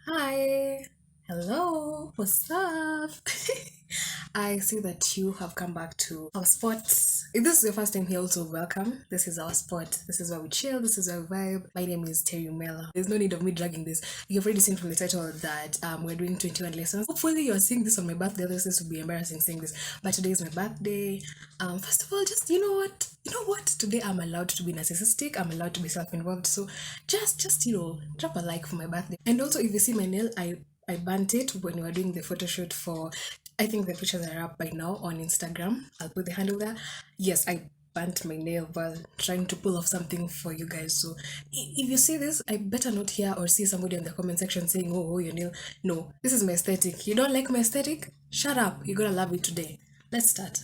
Hi, hello, what's up? I see that you have come back to our spot. If this is your first time here, also welcome. This is our spot. This is where we chill. This is where we vibe. My name is Terry Mela. There's no need of me dragging this. You've already seen from the title that we're doing 21 lessons. Hopefully, you're seeing this on my birthday. Otherwise, this would be embarrassing saying this. But today is my birthday. First of all, just you know what? You know what? Today I'm allowed to be narcissistic. I'm allowed to be self-involved. So drop a like for my birthday. And also, if you see my nail, I burnt it when we were doing the photo shoot for. I think the pictures are up by now on Instagram. I'll put the handle there. Yes, I burnt my nail while trying to pull off something for you guys. So if you see this, I better not hear or see somebody in the comment section saying, "Oh, your nail." No, this is my aesthetic. You don't like my aesthetic? Shut up. You're gonna love it today. Let's start.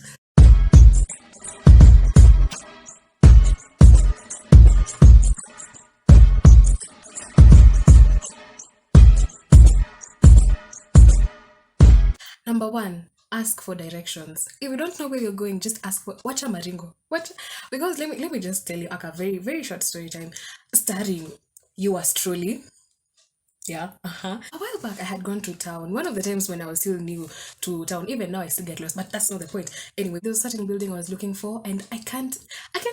Number one, ask for directions. If you don't know where you're going, just ask for watch a maringo. What? Because let me just tell you like a very very short story time, starring yours truly. Yeah, uh-huh. A while back, I had gone to town. One of the times when I was still new to town, even now I still get lost, but that's not the point. Anyway, there was a certain building I was looking for, and I can't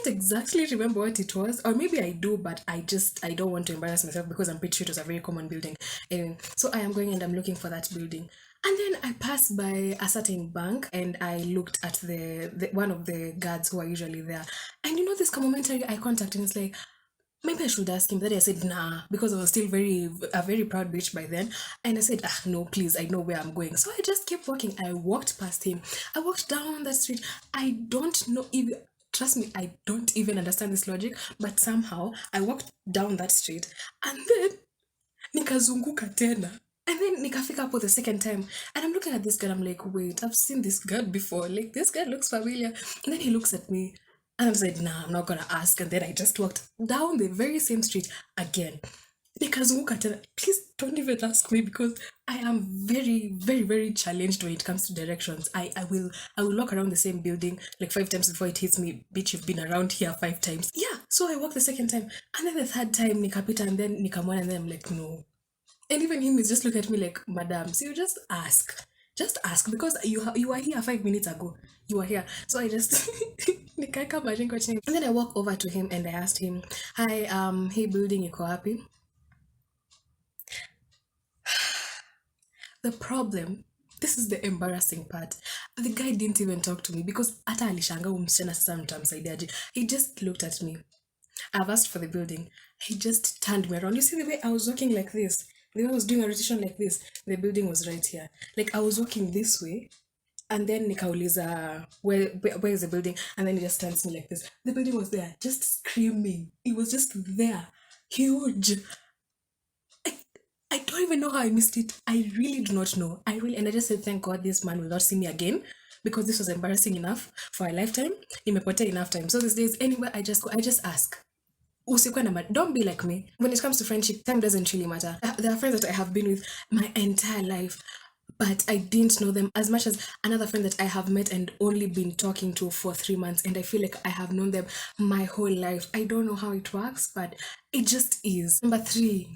exactly remember what it was, or maybe I do, but I don't want to embarrass myself because I'm pretty sure it was a very common building. Anyway, so I am going and I'm looking for that building. And then I passed by a certain bank and I looked at the one of the guards who are usually there. And you know this momentary eye contact and it's like, maybe I should ask him. That I said nah because I was still a very proud bitch by then, and I said no please, I know where I'm going. So I just kept walking. I walked past him. I walked down that street. I don't know if trust me, I don't even understand this logic, but somehow I walked down that street and then nikazunguka tena. And then nikafika hapo the second time. And I'm looking at this guy. I'm like, wait, I've seen this guy before. Like, this guy looks familiar. And then he looks at me. And I was like, nah, I'm not gonna ask. And then I just walked down the very same street again. Nikazunguka tena. Please don't even ask me because I am very, very, very challenged when it comes to directions. I will walk around the same building like 5 times before it hits me. Bitch, you've been around here 5 times. Yeah. So I walked the second time. And then the third time nikapita and then nikamwona and then I'm like, no. And even him is just looking at me like, Madam, so you just ask. Just ask because you were here 5 minutes ago. You were here. So I just nikaeka maringo chini. And then I walk over to him and I asked him, Hi, hey building iko wapi? The problem, this is the embarrassing part. The guy didn't even talk to me because hata alishanga huyu msichana sasa mtamsaidiaje. He just looked at me. I've asked for the building. He just turned me around. You see the way I was walking like this? The way I was doing a rotation like this, the building was right here. Like I was walking this way, and then nikauliza, where is the building? And then he just turns me like this. The building was there, just screaming. It was just there, huge. I don't even know how I missed it. I really do not know. And I just said, thank God this man will not see me again because this was embarrassing enough for a lifetime. Imepotea enough time. So these days, anywhere I just go, I just ask. Don't be like me. When it comes to friendship, time doesn't really matter. There are friends that I have been with my entire life, but I didn't know them as much as another friend that I have met and only been talking to for 3 months, and I feel like I have known them my whole life. I don't know how it works, but it just is. Number three,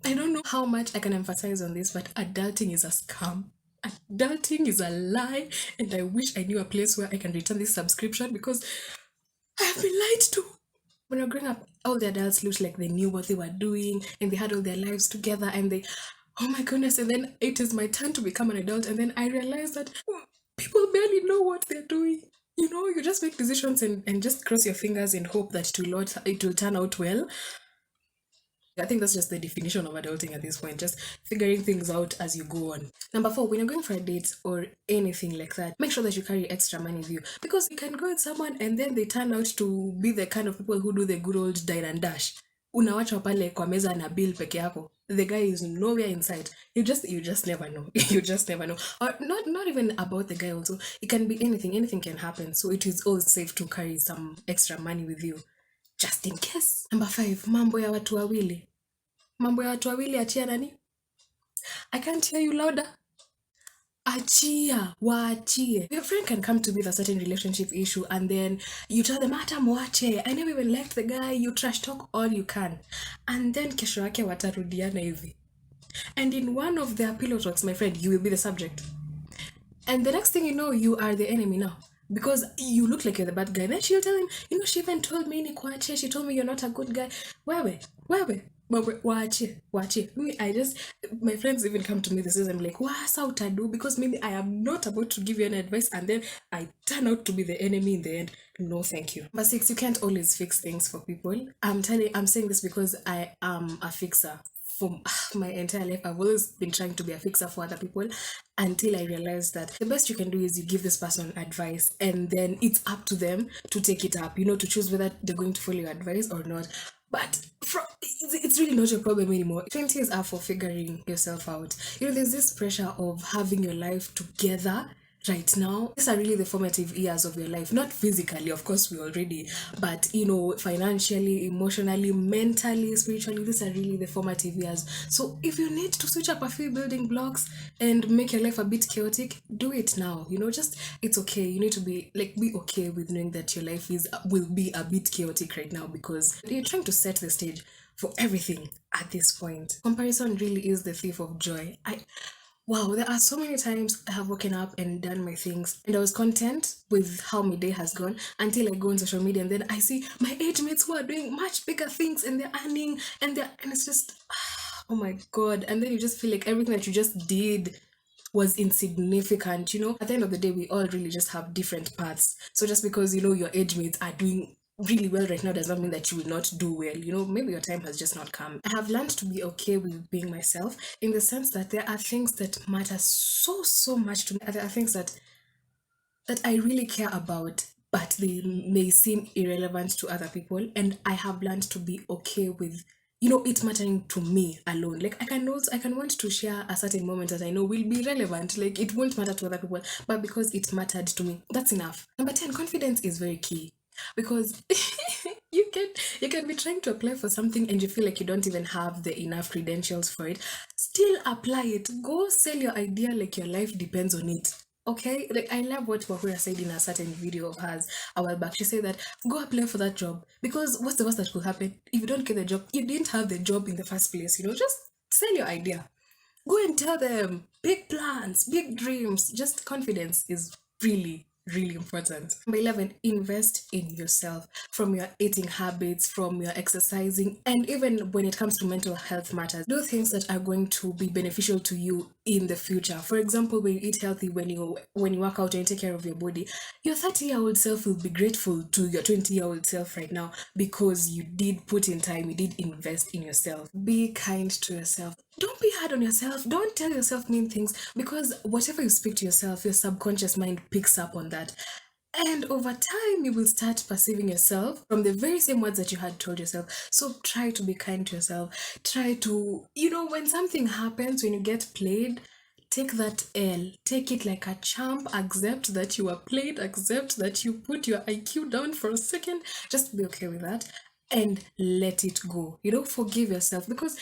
I don't know how much I can emphasize on this, but adulting is a scam. Adulting is a lie, and I wish I knew a place where I can return this subscription because I have been lied to. When you're growing up, all the adults looked like they knew what they were doing and they had all their lives together and they, oh my goodness, and then it is my turn to become an adult and then I realized that people barely know what they're doing. You know, you just make decisions and just cross your fingers and hope that it will turn out well. I think that's just the definition of adulting at this point, just figuring things out as you go on. Number four, when you're going for a date or anything like that, make sure that you carry extra money with you because you can go with someone and then they turn out to be the kind of people who do the good old dine and dash. Unawachwa pale kwa meza na bill peke yako. The guy is nowhere inside. You just never know. You just never know. Or not even about the guy also. It can be anything. Anything can happen. So it is always safe to carry some extra money with you just in case. Number five, mambo ya watu wawili. Mambo ya watu wawili achia nani? I can't hear you louder. Achia, waachie. Your friend can come to me with a certain relationship issue and then you tell them, hata mwache, I never even liked the guy, you trash talk all you can. And then kesho yake watarudiana hivi. And in one of their pillow talks, my friend, you will be the subject. And the next thing you know, you are the enemy now. Because you look like you're the bad guy. Then she'll tell him, she even told me in Ikwache, she told me you're not a good guy. Wewe, wache. Me, my friends even come to me this is, I'm like, what's out I do? Because maybe I am not about to give you any advice and then I turn out to be the enemy in the end. No, thank you. But six, you can't always fix things for people. I'm saying this because I am a fixer for my entire life. I've always been trying to be a fixer for other people until I realized that the best you can do is you give this person advice and then it's up to them to take it up, to choose whether they're going to follow your advice or not. But it's really not your problem anymore. 20s are for figuring yourself out. There's this pressure of having your life together right now. These are really the formative years of your life, not physically, of course we already, but financially, emotionally, mentally, spiritually, these are really the formative years. So if you need to switch up a few building blocks and make your life a bit chaotic, do it now. Just it's okay. You need to be okay with knowing that your life will be a bit chaotic right now because you're trying to set the stage for everything at this point. Comparison really is the thief of joy. Wow, there are so many times I have woken up and done my things, and I was content with how my day has gone until I go on social media and then I see my age mates who are doing much bigger things and they're earning and it's just, oh my god. And then you just feel like everything that you just did was insignificant. At the end of the day, we all really just have different paths. So just because your age mates are doing really well right now does not mean that you will not do well. Maybe your time has just not come. I have learned to be okay with being myself in the sense that there are things that matter so much to me. There are things that I really care about, but they may seem irrelevant to other people. And I have learned to be okay with, it mattering to me alone. Like I can want to share a certain moment that I know will be relevant. Like it won't matter to other people, but because it mattered to me, that's enough. Number 10, confidence is very key. Because you can be trying to apply for something and you feel like you don't even have the enough credentials for it. Still apply it. Go sell your idea like your life depends on it. Okay, like I love what Wahura said in a certain video of hers a while back. She said that go apply for that job because what's the worst that could happen if you don't get the job? You didn't have the job in the first place. Just sell your idea. Go and tell them big plans, big dreams. Just confidence is really, really important. Number 11, invest in yourself, from your eating habits, from your exercising, and even when it comes to mental health matters. Do things that are going to be beneficial to you in the future. For example, when you eat healthy, when you work out and you take care of your body, your 30-year-old self will be grateful to your 20-year-old self right now because you did put in time, you did invest in yourself. Be kind to yourself. Don't be hard on yourself. Don't tell yourself mean things because whatever you speak to yourself, your subconscious mind picks up on that. And over time, you will start perceiving yourself from the very same words that you had told yourself. So try to be kind to yourself. Try to, when something happens, when you get played, take that L. Take it like a champ. Accept that you are played. Accept that you put your IQ down for a second. Just be okay with that and let it go. Forgive yourself because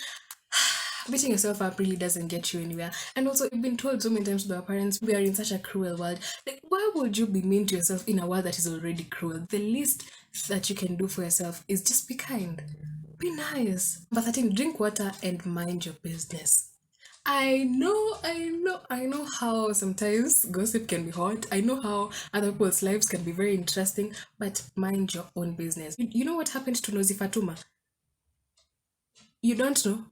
beating yourself up really doesn't get you anywhere. And also, you've been told so many times by our parents, we are in such a cruel world. Like, why would you be mean to yourself in a world that is already cruel? The least that you can do for yourself is just be kind. Be nice. But 13, drink water and mind your business. I know how sometimes gossip can be hot. I know how other people's lives can be very interesting, but mind your own business. You know what happened to Nozi Fatuma? You don't know?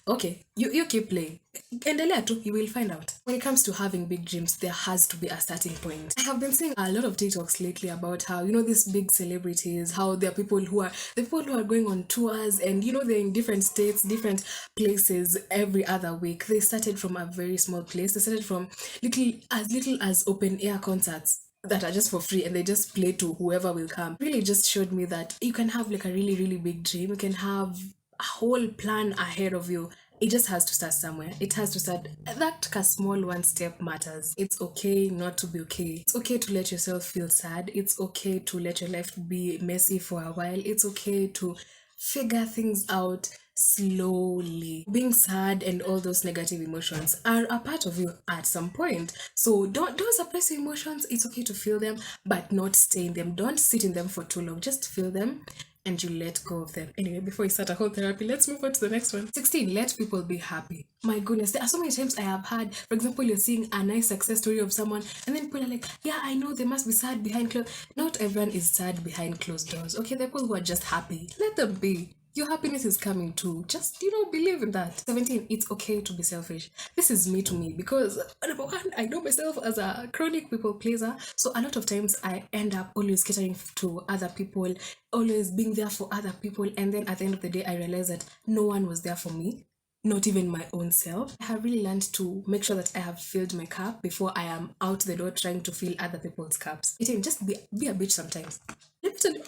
Okay, you keep playing. Endelea tu, you will find out. When it comes to having big dreams, there has to be a starting point. I have been seeing a lot of TikToks lately about how, these big celebrities, how there are people who are going on tours and, they're in different states, different places every other week. They started from a very small place. They started from little as open air concerts that are just for free and they just play to whoever will come. Really just showed me that you can have like a really, really big dream. You can have a whole plan ahead of you. It just has to start somewhere. It has to start. That small one step matters. It's okay not to be okay. It's okay to let yourself feel sad. It's okay to let your life be messy for a while. It's okay to figure things out slowly. Being sad and all those negative emotions are a part of you at some point. So don't suppress your emotions. It's okay to feel them, but not stay in them. Don't sit in them for too long. Just feel them and you let go of them. Anyway, before we start a whole therapy, let's move on to the next one. 16, let people be happy. My goodness, there are so many times I have had, for example, you're seeing a nice success story of someone, and then people are like, yeah, I know they must be sad behind closed. Not everyone is sad behind closed doors. Okay, the people who are just happy, let them be. Your happiness is coming too. Just, believe in that. 17, it's okay to be selfish. This is me to me because, number one, I know myself as a chronic people pleaser. So a lot of times I end up always catering to other people, always being there for other people. And then at the end of the day, I realize that no one was there for me, not even my own self. I have really learned to make sure that I have filled my cup before I am out the door trying to fill other people's cups. It ain't just be a bitch sometimes. Let me tell you,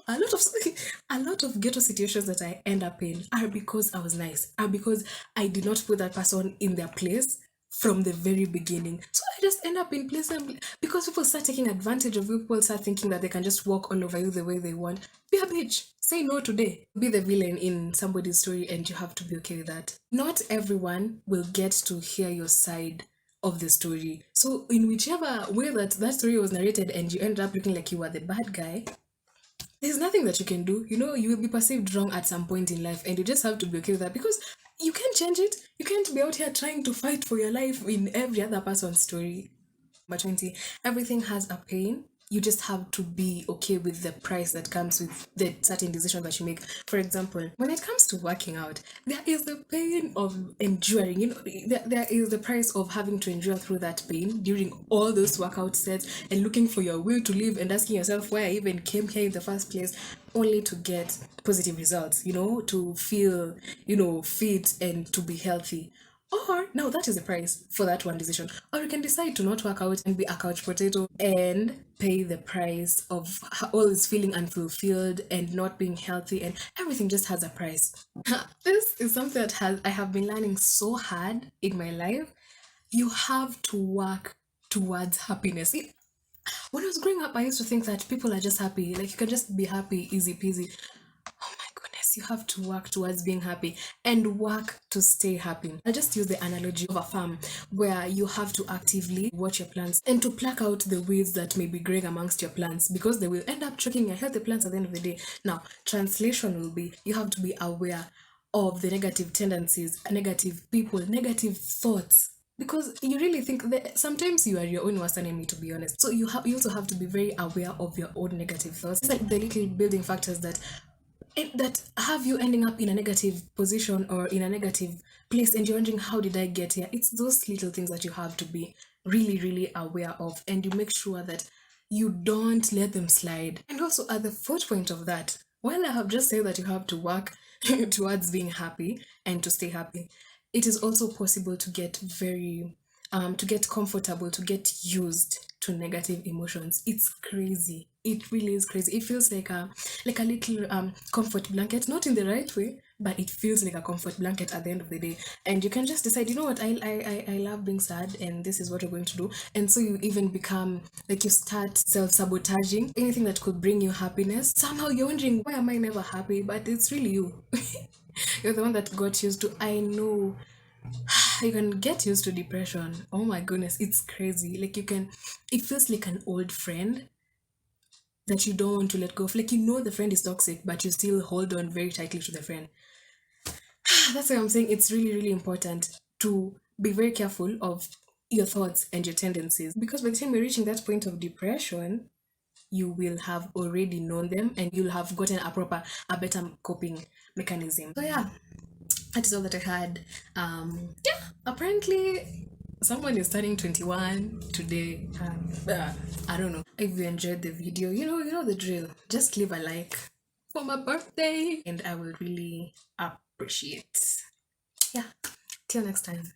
a lot of ghetto situations that I end up in are because I was nice, are because I did not put that person in their place from the very beginning. So I just end up in places because people start taking advantage of you, people start thinking that they can just walk all over you the way they want. Be a bitch. Say no today. Be the villain in somebody's story and you have to be okay with that. Not everyone will get to hear your side of the story. So in whichever way that story was narrated and you end up looking like you were the bad guy, there's nothing that you can do. You will be perceived wrong at some point in life, and you just have to be okay with that because you can't change it. You can't be out here trying to fight for your life in every other person's story. But 20, everything has a pain. You just have to be okay with the price that comes with the certain decision that you make. For example, when it comes to working out, there is the pain of enduring. There is the price of having to endure through that pain during all those workout sets and looking for your will to live and asking yourself why I even came here in the first place, only to get positive results, to feel, fit and to be healthy. Or now that is the price for that one decision. Or you can decide to not work out and be a couch potato and pay the price of always feeling unfulfilled and not being healthy, and everything just has a price. This is something that I have been learning so hard in my life. You have to work towards happiness. When I was growing up, I used to think that people are just happy. Like you can just be happy, easy peasy. Oh my goodness, you have to work towards being happy and work to stay happy. I just use the analogy of a farm where you have to actively watch your plants and to pluck out the weeds that may be growing amongst your plants because they will end up choking your healthy plants at the end of the day. Now, translation will be you have to be aware of the negative tendencies, negative people, negative thoughts. Because you really think that sometimes you are your own worst enemy, to be honest. So you also have to be very aware of your own negative thoughts. It's like the little building factors that have you ending up in a negative position or in a negative place and you're wondering how did I get here. It's those little things that you have to be really really aware of, and you make sure that you don't let them slide. And also at the fourth point of that, while I have just said that you have to work towards being happy and to stay happy, it is also possible to get to get comfortable, to get used to negative emotions. It's crazy. It really is crazy. It feels like a little comfort blanket, not in the right way, but it feels like a comfort blanket at the end of the day. And you can just decide, you know what, I love being sad and this is what we're going to do. And so you even become like you start self-sabotaging anything that could bring you happiness. Somehow you're wondering, why am I never happy? But it's really you. You're the one that got used to. I know you can get used to depression. Oh my goodness, it's crazy. Like it feels like an old friend that you don't want to let go of. Like the friend is toxic, but you still hold on very tightly to the friend. That's why I'm saying it's really, really important to be very careful of your thoughts and your tendencies. Because by the time you're reaching that point of depression, you will have already known them and you'll have gotten a better coping mechanism. So yeah, that is all that I had. Yeah, apparently someone is turning 21 today. I don't know. If you enjoyed the video, you know the drill. Just leave a like for my birthday, and I will really appreciate. Yeah. Till next time.